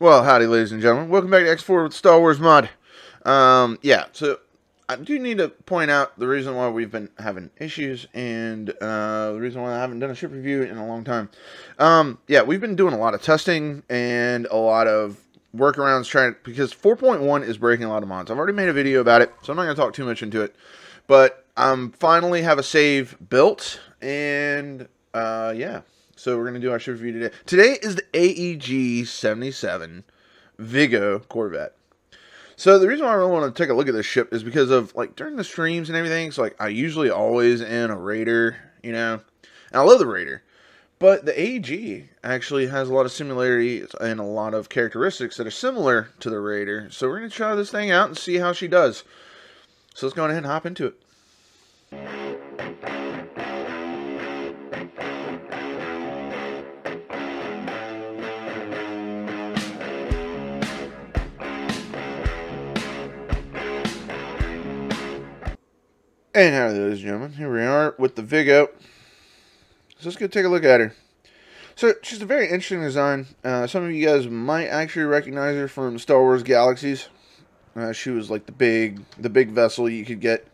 Well, howdy, ladies and gentlemen. Welcome back to X4 with Star Wars Mod. Yeah, so I do need to point out the reason why we've been having issues and the reason why I haven't done a ship review in a long time. Yeah, we've been doing a lot of testing and a lot of workarounds because 4.1 is breaking a lot of mods. I've already made a video about it, so I'm not going to talk too much into it. But finally have a save built, and yeah. So we're going to do our ship review today. Today is the AEG-77 Vigo Corvette. So the reason why I really want to take a look at this ship is because of, like, during the streams and everything, so, like, I usually always in a Raider, you know, and I love the Raider. But the AEG actually has a lot of similarities and a lot of characteristics that are similar to the Raider. So we're going to try this thing out and see how she does. So let's go ahead and hop into it. And howdy, ladies and gentlemen, here we are with the Vigo. So let's go take a look at her. So she's a very interesting design. Some of you guys might actually recognize her from Star Wars Galaxies. She was like the big vessel you could get.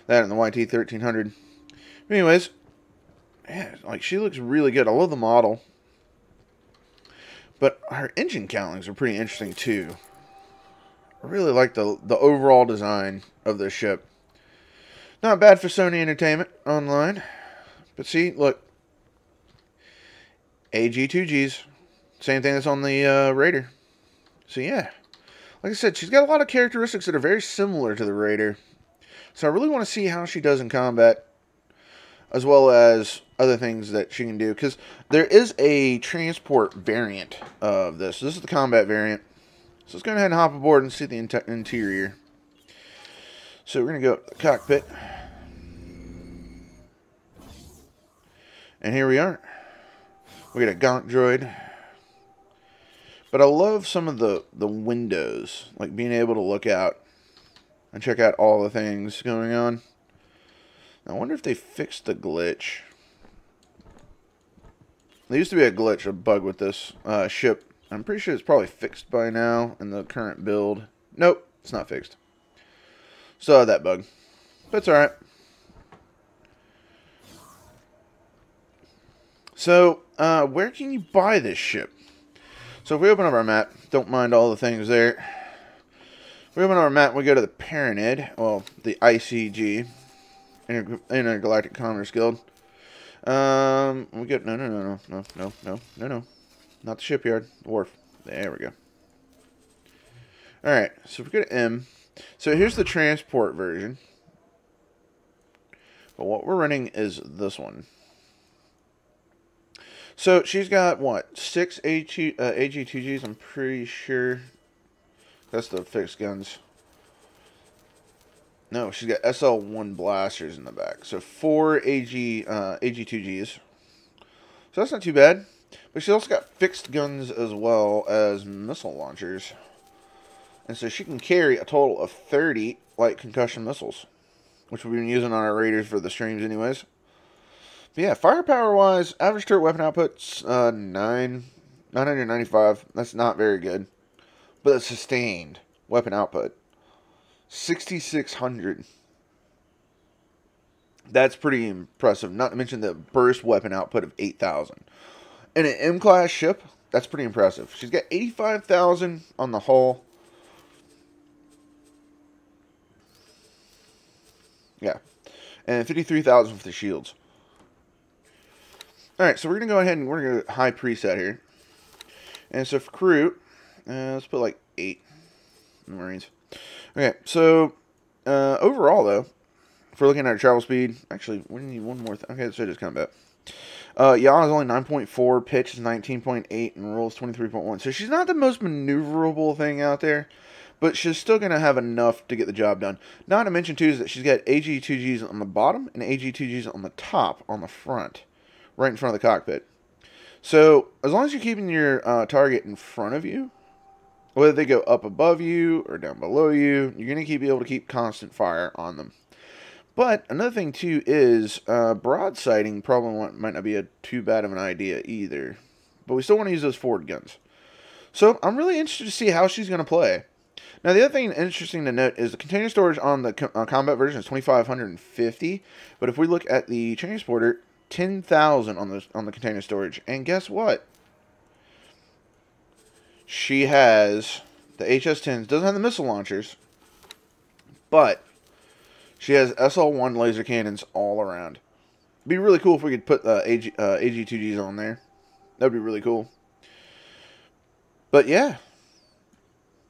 That in the YT-1300. Anyways, yeah, like she looks really good. I love the model, but her engine countings are pretty interesting too. I really like the overall design of this ship. Not bad for Sony Entertainment Online. But see, look. AEG-2Gs. Same thing that's on the Raider. So yeah. Like I said, she's got a lot of characteristics that are very similar to the Raider. So I really want to see how she does in combat. As well as other things that she can do. Because there is a transport variant of this. This is the combat variant. So let's go ahead and hop aboard and see the interior. So we're going to go up to the cockpit. And here we are. We got a gonk droid. But I love some of the windows. Like being able to look out and check out all the things going on. I wonder if they fixed the glitch. There used to be a glitch, a bug with this ship. I'm pretty sure it's probably fixed by now in the current build. Nope, it's not fixed. Still had that bug. But it's alright. So, where can you buy this ship? So if we open up our map, don't mind all the things there. If we open up our map, we go to the Pyramid, well, the ICG, Intergalactic Commerce Guild. We get, no, not the shipyard, the wharf. There we go. Alright, so if we go to M, so here's the transport version. But what we're running is this one. So she's got what, 6 AEG-2Gs, I'm pretty sure. That's the fixed guns. No, she's got SL1 blasters in the back. So 4 AEG-2Gs. So that's not too bad. But she's also got fixed guns as well as missile launchers. And so she can carry a total of 30 light concussion missiles, which we've been using on our Raiders for the streams anyways. But yeah, firepower-wise, average turret weapon output's 995. That's not very good. But it's sustained weapon output. 6,600. That's pretty impressive. Not to mention the burst weapon output of 8,000. In an M-class ship, that's pretty impressive. She's got 85,000 on the hull. Yeah. And 53,000 for the shields. Alright, so we're going to go ahead and we're going to high preset here. And so for crew, let's put like 8 Marines. Okay, so overall though, if we're looking at our travel speed, actually, we need one more thing. Okay, so just combat. Yaw is only 9.4, pitch is 19.8, and roll is 23.1. So she's not the most maneuverable thing out there, but she's still going to have enough to get the job done. Not to mention, too, is that she's got AEG-2Gs on the bottom and AEG-2Gs on the top, on the front, right in front of the cockpit. So, as long as you're keeping your target in front of you, whether they go up above you or down below you, you're going to be able to keep constant fire on them. But another thing, too, is broadsiding probably might not be too bad of an idea either. But we still want to use those forward guns. So I'm really interested to see how she's going to play. Now, the other thing interesting to note is the container storage on the combat version is 2,550, but if we look at the transporter, 10,000 on the container storage. And guess what? She has the HS-10s, doesn't have the missile launchers, but she has SL-1 laser cannons all around. It'd be really cool if we could put AG-2Gs on there. That'd be really cool. But yeah,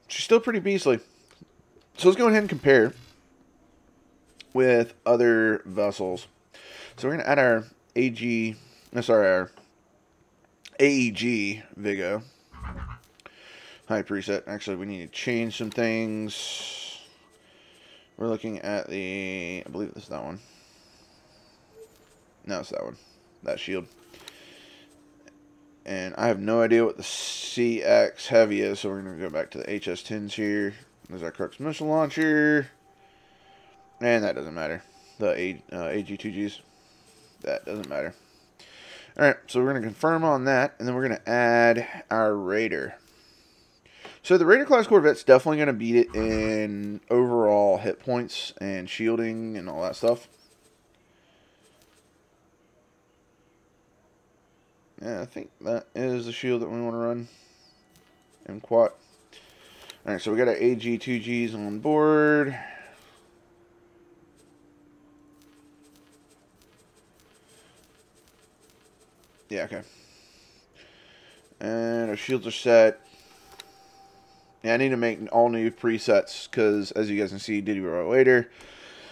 she's still pretty beastly. So let's go ahead and compare with other vessels. So we're going to add our our AEG Vigo. High preset. Actually, we need to change some things. We're looking at I believe it's that one. No, it's that one. That shield. And I have no idea what the CX Heavy is, so we're going to go back to the HS-10s here. There's our Crux missile launcher. And that doesn't matter. The AG-2Gs. That doesn't matter. Alright, so we're going to confirm on that, and then we're going to add our Raider. So the Raider class Corvette's definitely going to beat it in overall hit points and shielding and all that stuff. Yeah, I think that is the shield that we want to run. MQuat. Alright, so we got our AG-2Gs on board. Yeah, okay. And our shields are set. Yeah, I need to make all new presets because, as you guys can see, Diddy wrote later.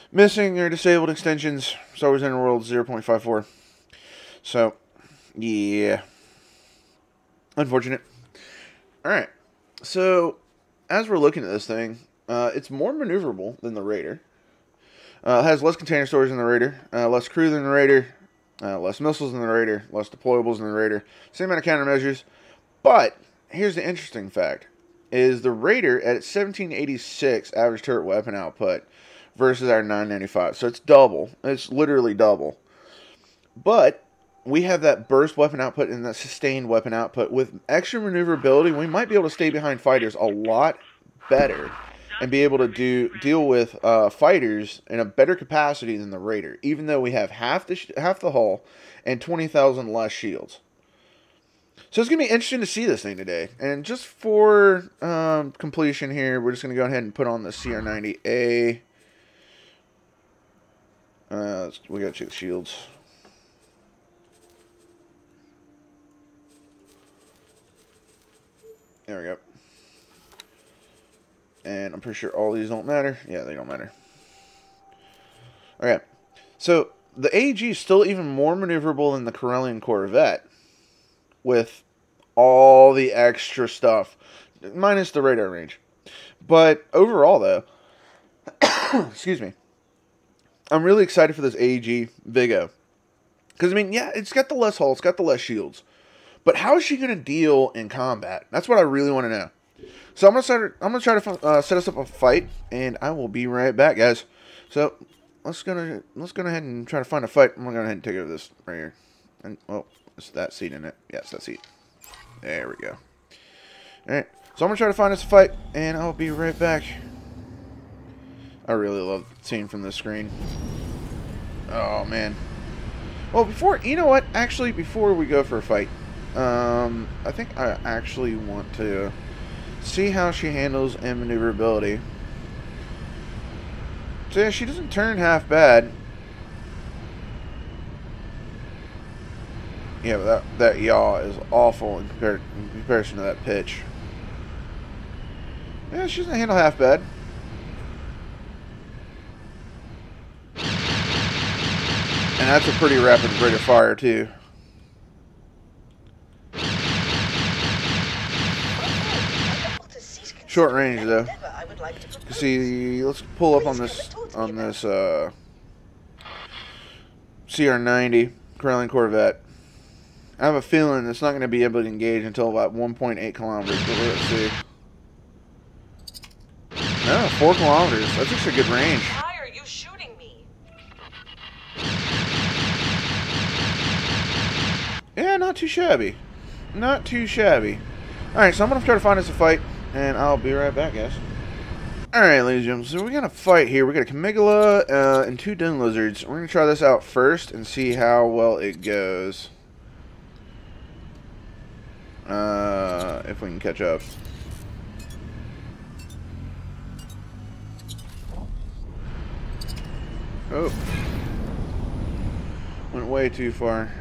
Missing or disabled extensions. Star Wars Underworld 0.54. So, yeah. Unfortunate. Alright. So, as we're looking at this thing, it's more maneuverable than the Raider. It has less container storage than the Raider. Less crew than the Raider. Less missiles than the Raider. Less deployables than the Raider. Same amount of countermeasures. But, here's the interesting fact. Is the Raider at its 1786 average turret weapon output versus our 995. So it's double. It's literally double. But we have that burst weapon output and that sustained weapon output. With extra maneuverability, we might be able to stay behind fighters a lot better and be able to deal with fighters in a better capacity than the Raider, even though we have half the hull and 20,000 less shields. So it's going to be interesting to see this thing today. And just for completion here, we're just going to go ahead and put on the CR90A. We got to check the shields. There we go. And I'm pretty sure all these don't matter. Yeah, they don't matter. Okay. So the AEG is still even more maneuverable than the Corellian Corvette. With all the extra stuff. Minus the radar range. But overall, though, excuse me, I'm really excited for this AEG Vigo. Because, I mean, yeah, it's got the less hull, it's got the less shields. But how is she going to deal in combat? That's what I really want to know. So I'm going to try to set us up a fight, and I will be right back, guys. So let's go ahead and try to find a fight. I'm going to go ahead and take over this right here. And, well, it's that seat in it. Yeah, it's that seat. There we go. Alright, so I'm going to try to find us a fight, and I'll be right back. I really love seeing from this screen. Oh, man. Well, you know what? Actually, before we go for a fight, I think I actually want to see how she handles in maneuverability. So, yeah, she doesn't turn half bad. Yeah, but that yaw is awful in comparison to that pitch. Yeah, she doesn't handle half bad. And that's a pretty rapid rate of fire, too. Short range, though. See, let's pull up on this CR90 Corellian Corvette. I have a feeling it's not going to be able to engage until about 1.8 kilometers. But let's see. No, 4 kilometers. That's actually a good range. Why are you shooting me? Yeah, not too shabby. Not too shabby. Alright, so I'm going to try to find us a fight, and I'll be right back, guys. Alright, ladies and gentlemen, so we got a fight here. We got a Camigula and 2 Dune Lizards. We're going to try this out first and see how well it goes. If we can catch up. Oh. Went way too far.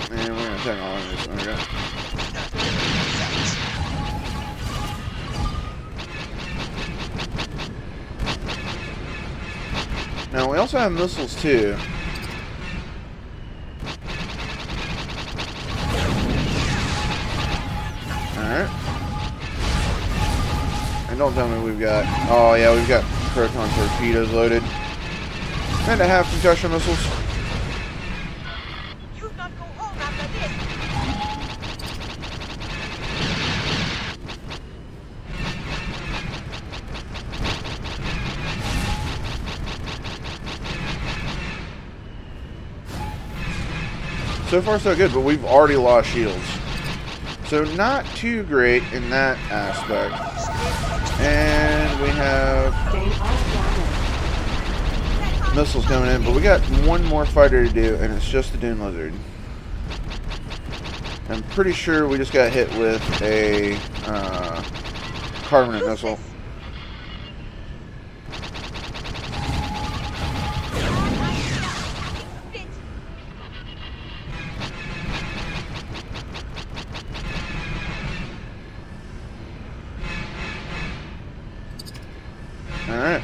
And we're gonna take all of this. There we go. Now we also have missiles too. Alright. And don't tell me we've got... Oh yeah, we've got proton torpedoes loaded. And a half concussion missiles. You not go home after this. So far so good, but we've already lost shields. So not too great in that aspect. And we have missiles coming in, but we got one more fighter to do, and it's just the Dune Lizard. I'm pretty sure we just got hit with a carbonate missile. Alright.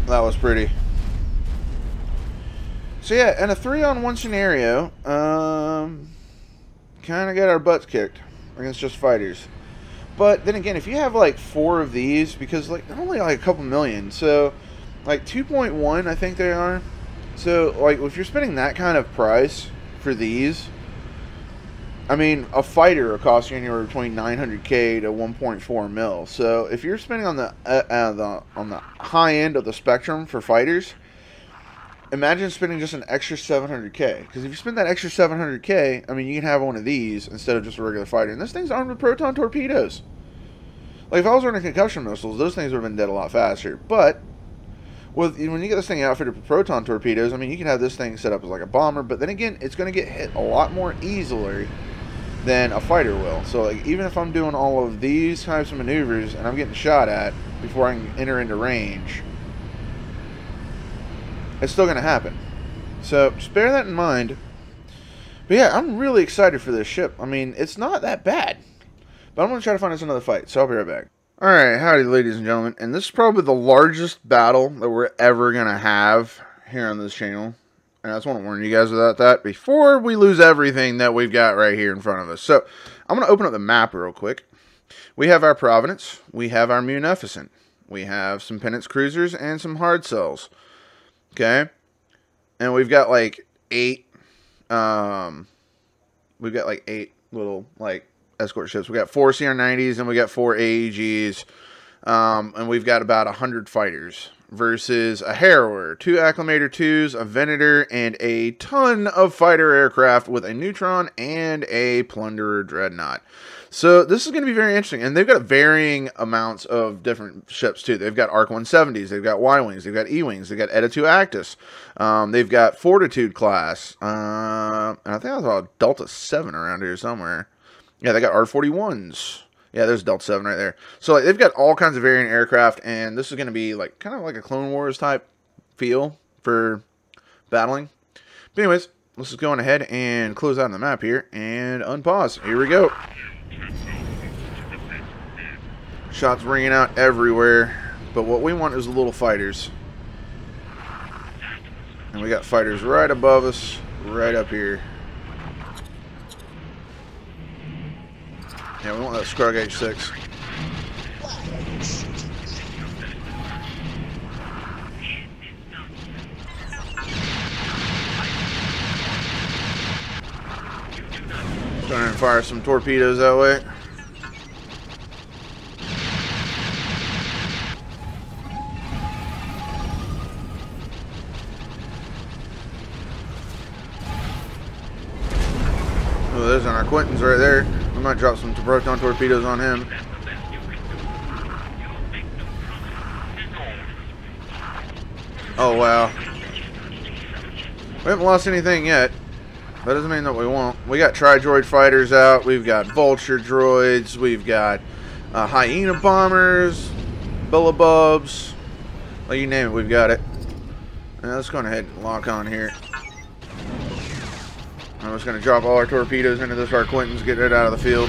That was pretty. So yeah, in a 3-on-1 scenario, kind of got our butts kicked against just fighters. But then again, if you have like 4 of these, because like they're only like a couple million, so like 2.1 I think they are. So like if you're spending that kind of price for these, I mean, a fighter will cost you anywhere between 900K to 1.4 mil. So if you're spending on the high end of the spectrum for fighters, imagine spending just an extra 700K. Because if you spend that extra 700K, I mean, you can have one of these instead of just a regular fighter. And this thing's armed with proton torpedoes. Like if I was running concussion missiles, those things would have been dead a lot faster. But when you get this thing outfitted with proton torpedoes, I mean, you can have this thing set up as like a bomber. But then again, it's going to get hit a lot more easily than a fighter will. So like even if I'm doing all of these types of maneuvers and I'm getting shot at before I can enter into range, it's still going to happen. So just bear that in mind. But yeah, I'm really excited for this ship. I mean, it's not that bad. But I'm going to try to find us another fight. So I'll be right back. Alright, howdy ladies and gentlemen. And this is probably the largest battle that we're ever going to have here on this channel. And I just want to warn you guys about that before we lose everything that we've got right here in front of us. So, I'm going to open up the map real quick. We have our Providence. We have our Munificent. We have some Penance Cruisers and some Hard Cells. Okay? And we've got like 8, we've got like 8 little, like, escort ships. We got 4 CR-90s and we got 4 AEGs. And we've got about 100 fighters. Versus a Harrower, 2 Acclimator 2s, a Venator, and a ton of fighter aircraft with a Neutron and a Plunderer Dreadnought. So this is going to be very interesting. And they've got varying amounts of different ships too. They've got Arc 170s, they've got Y-Wings, they've got E-Wings, they've got Eta 2 Actus. They've got Fortitude class. And I think I saw a Delta 7 around here somewhere. Yeah, they got R-41s. Yeah, there's Delta 7 right there. So like, they've got all kinds of variant aircraft, and this is going to be like kind of like a Clone Wars type feel for battling. But anyways, let's just go on ahead and close out the map here and unpause. Here we go. Shots ringing out everywhere, but what we want is little fighters. And we got fighters right above us, right up here. Yeah, we want that Scrug H6. Go ahead and fire some torpedoes that way. Oh, there's our Quentin's right there. We might drop some proton torpedoes on him. Oh, wow. We haven't lost anything yet. That doesn't mean that we won't. We got tri-droid fighters out. We've got vulture droids. We've got hyena bombers, billabubs. Well, you name it, we've got it. Now, let's go ahead and lock on here. I'm just going to drop all our torpedoes into this our Quentin's, get it out of the field.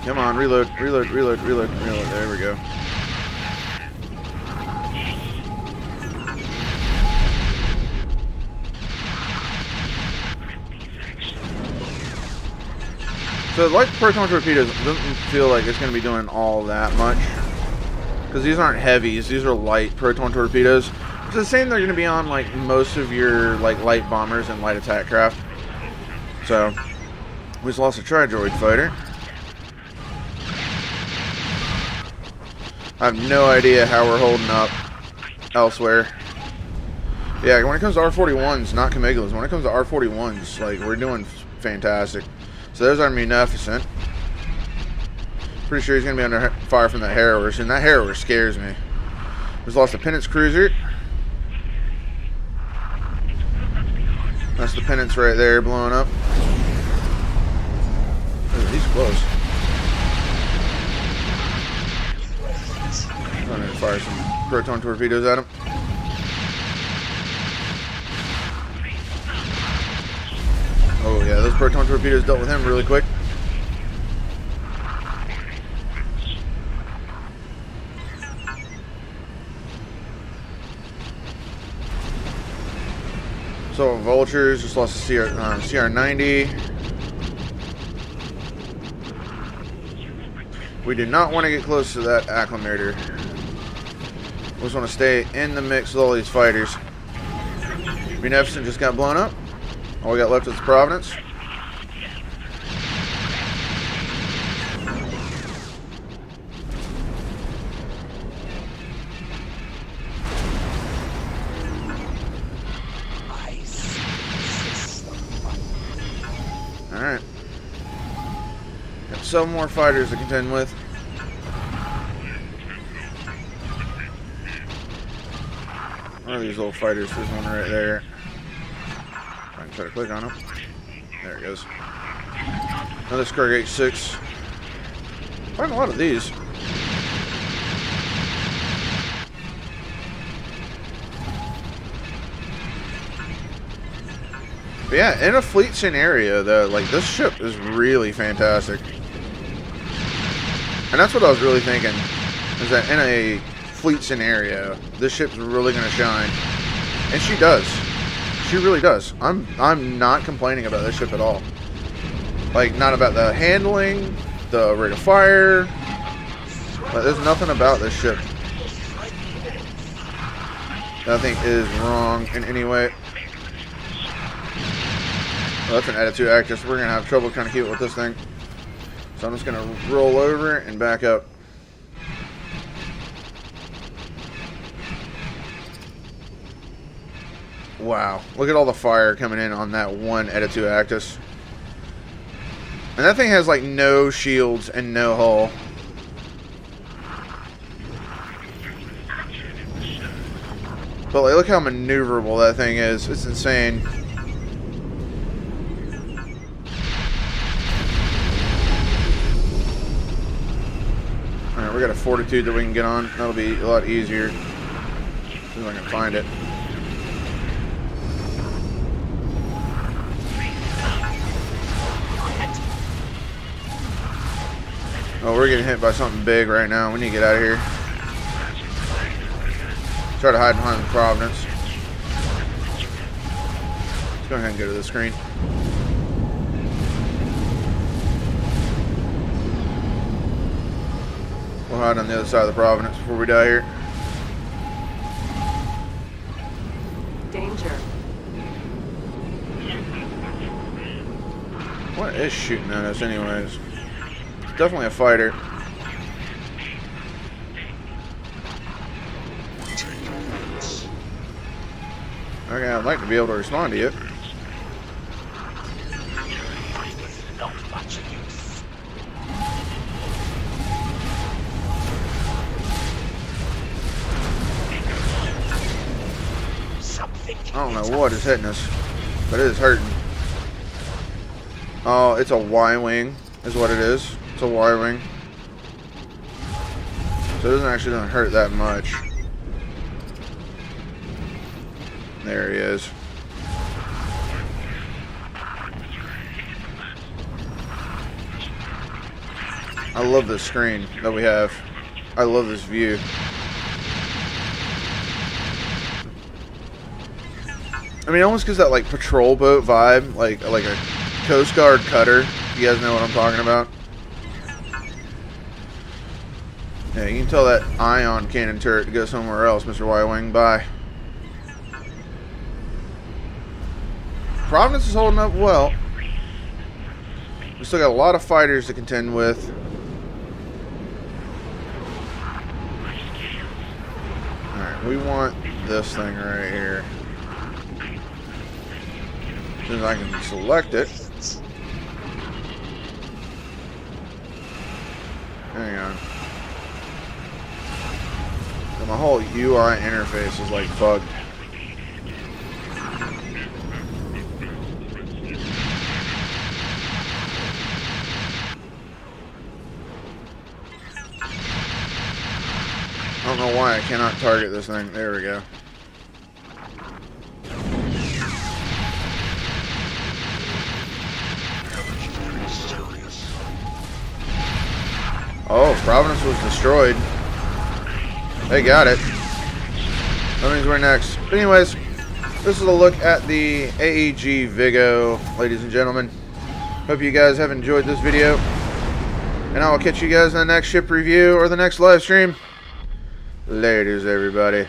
Come on, reload, reload, reload, reload, reload. There we go. So, like proton torpedoes, it doesn't feel like it's going to be doing all that much. Because these aren't heavies, these are light proton torpedoes. It's the same they're going to be on like most of your like light bombers and light attack craft. So, we just lost a tri-droid fighter. I have no idea how we're holding up elsewhere. Yeah, when it comes to R41s, not Camegulas, when it comes to R41s, like, we're doing fantastic. So there's our Munificent. Pretty sure he's going to be under fire from that Harrower, and that Harrower scares me. Just lost a Penance Cruiser. That's the Penance right there blowing up. Ooh, he's close. I'm going to fire some proton torpedoes at him. Oh yeah, those proton torpedoes dealt with him really quick. So vultures just lost a CR90. We do not want to get close to that acclimator. We just want to stay in the mix with all these fighters. Munificent just got blown up. All we got left is Providence. Alright. Got some more fighters to contend with. One of these little fighters, there's one right there. I can try to click on him. There it goes. Another Scargate 6. Find a lot of these. But yeah, in a fleet scenario, though, like, this ship is really fantastic. And that's what I was really thinking, is that in a fleet scenario, this ship's really going to shine. And she does. She really does. I'm not complaining about this ship at all. Like, not about the handling, the rate of fire. Like, there's nothing about this ship that I think is wrong in any way. Well, that's an attitude actress. We're going to have trouble trying to keep it with this thing. So I'm just going to roll over and back up. Wow. Look at all the fire coming in on that one Editu Actus. And that thing has like no shields and no hull. But like, look how maneuverable that thing is. It's insane. Alright, we got a Fortitude that we can get on. That'll be a lot easier. See if I can find it. Oh, we're getting hit by something big right now. We need to get out of here. Try to hide behind the Providence. Let's go ahead and go to the screen. We'll hide on the other side of the Providence before we die here. Danger. What is shooting at us anyways? It's definitely a fighter. Okay, I'd like to be able to respond to you. Not much use. I don't know what is hitting us, but it is hurting. Oh, it's a Y-wing is what it is. It's a Y-wing. So it doesn't actually hurt that much. There he is. I love this screen that we have. I love this view. I mean, it almost gives that like patrol boat vibe, like a Coast Guard cutter. You guys know what I'm talking about? Yeah, you can tell that ion cannon turret to go somewhere else, Mr. Y-Wing. Bye. Providence is holding up well. We still got a lot of fighters to contend with. Alright, we want this thing right here. As soon as I can select it. Hang on. So my whole UI interface is like bugged. I don't know why I cannot target this thing. There we go. Oh, Providence was destroyed. They got it. That means we're next. But anyways, this is a look at the AEG Vigo, ladies and gentlemen. Hope you guys have enjoyed this video. And I will catch you guys in the next ship review or the next live stream. Laters, everybody.